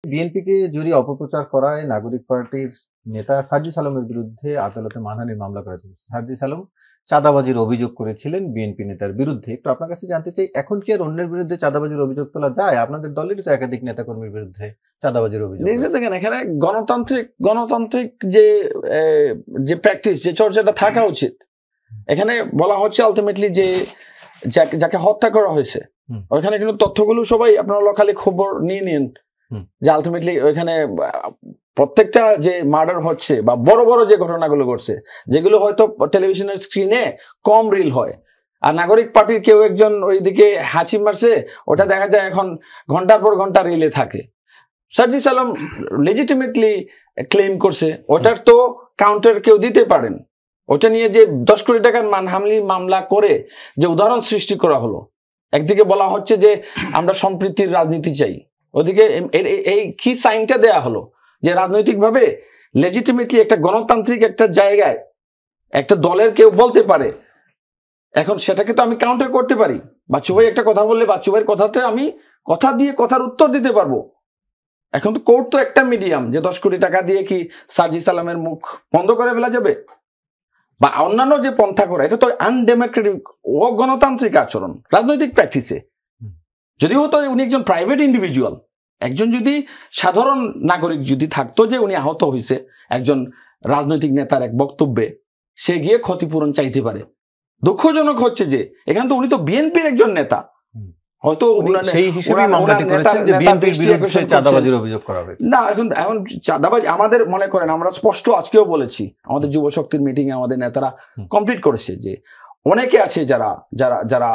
বিএনপিকে জড়িয়ে অপপ্রচার করায় নাগরিক পার্টির নেতা সার্জিস আলমের বিরুদ্ধে আদালতে মানহানির মামলা করা হয়েছে। সার্জিস আলম চাঁদাবাজির অভিযোগ করেছিলেন বিএনপি নেতার বিরুদ্ধে। একটু আপনার কাছে জানতে চাই, এখন কি আর অন্যের বিরুদ্ধে চাঁদাবাজির অভিযোগ তোলা যায়? আপনাদের দলেরই তো একাধিক নেতাকর্মীর বিরুদ্ধে চাঁদাবাজির অভিযোগ। দেখেন, এখানে গণতান্ত্রিক যে প্র্যাকটিস, যে চর্চাটা থাকা উচিত। এখানে বলা হচ্ছে আলটিমেটলি যে যাকে হত্যা করা হয়েছে, ওইখানে কিন্তু তথ্যগুলো সবাই আপনারা লোকালি খবর নিয়ে নিন যে আলটিমেটলি ওইখানে প্রত্যেকটা যে মার্ডার হচ্ছে বা বড় বড় যে ঘটনাগুলো ঘটছে, যেগুলো হয়তো টেলিভিশনের স্ক্রিনে কম রিল হয়, আর নাগরিক পার্টির কেউ একজন ওইদিকে হাঁচি মারছে, ওটা দেখা যায় এখন ঘন্টার পর ঘন্টা রিলে থাকে। সার্জিস আলম লেজিটিমেটলি ক্লেম করছে, ওটার তো কাউন্টার কেউ দিতে পারেন। ওটা নিয়ে যে 10 কোটি টাকার মানহানির মামলা করে যে উদাহরণ সৃষ্টি করা হলো, একদিকে বলা হচ্ছে যে আমরা সম্প্রীতির রাজনীতি চাই, ওদিকে এই কি সাইনটা দেয়া হলো যে রাজনৈতিকভাবে লেজিটিমেটলি একটা গণতান্ত্রিক একটা জায়গায় একটা দলের কেউ বলতে পারে। এখন সেটাকে তো আমি কাউন্টার করতে পারি। বাচ্চু ভাই একটা কথা বললে বাচ্চু ভাইয়ের কথাতে আমি কথা দিয়ে কথার উত্তর দিতে পারবো। এখন তো কোর্ট তো একটা মিডিয়াম, যে 10 কোটি টাকা দিয়ে কি সার্জিস আলমের মুখ বন্ধ করে ফেলা যাবে বা অন্যান্য যে পন্থা করা, এটা তো আনডেমোক্রেটিক, অগণতান্ত্রিক আচরণ রাজনৈতিক প্র্যাকটিসে। যদিও তো উনি একজন প্রাইভেট ইন্ডিভিজুয়াল, একজন যদি সাধারণ নাগরিক যদি থাকতো যে উনি আহত হয়েছে একজন রাজনৈতিক নেতার এক বক্তব্যে, সে গিয়ে ক্ষতিপূরণ চাইতে পারে। দুঃখজনক হচ্ছে যে এখানে তো উনি তো বিএনপির একজন নেতা, হয়তো সেই হিসেবে মামলাটি করেছেন যে বিএনপির বিরুদ্ধে চাঁদাবাজির অভিযোগ করা হয়েছে। না, এখন চাঁদাবাজি আমাদের মনে করেন, আমরা স্পষ্ট আজকেও বলেছি, আমাদের যুব শক্তির মিটিং এ আমাদের নেতারা কমপ্লিট করেছে যে অনেকে আছে যারা যারা যারা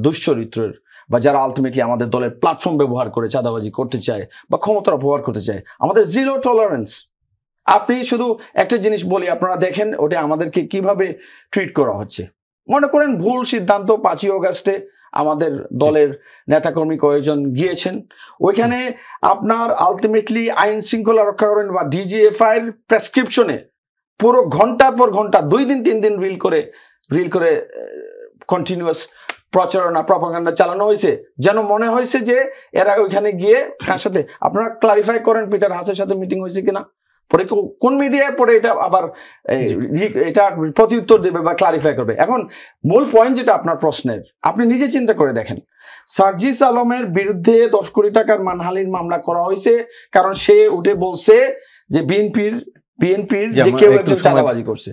দুশ্চরিত্রের বা যারা আলটিমেটলি আমাদের দলের প্ল্যাটফর্ম ব্যবহার করে চাঁদাবাজি করতে চায় বা ক্ষমতার ব্যবহার করতে চায়। আমাদের জিরো টলারেন্স। আপনি শুধু একটা জিনিস বলি, আপনারা দেখেন ওটা আমাদেরকে কিভাবে ট্রিট করা হচ্ছে। মনে করেন ভুল সিদ্ধান্ত, 5ই অগাস্টে আমাদের দলের নেতাকর্মী কয়েকজন গিয়েছেন, ওইখানে আপনার আলটিমেটলি আইন শৃঙ্খলা রক্ষা করেন বা ডিজিএফআই এর প্রেসক্রিপশনে পুরো ঘন্টার পর ঘন্টা 2 দিন 3 দিন রিল করে কন্টিনিউয়াস প্রচারণা প্রপাগান্ডা চালানো হয়েছে, যেন মনে হয়েছে যে এরা ওইখানে গিয়ে কার সাথে, আপনারা ক্লারিফাই করেন পিটার হাসের সাথে মিটিং হয়েছে কিনা, পরে কোন মিডিয়ায় পরে এটা আবার এটা প্রত্যুত্তর দেবে বা ক্লারিফাই করবে। এখন মূল পয়েন্ট যেটা আপনার প্রশ্নের, আপনি নিজে চিন্তা করে দেখেন, সার্জিস আলমের বিরুদ্ধে 10 কোটি টাকার মানহানির মামলা করা হয়েছে কারণ সে উঠে বলছে যে বিএনপির যে কেউ একজন চাঁদাবাজি করছে।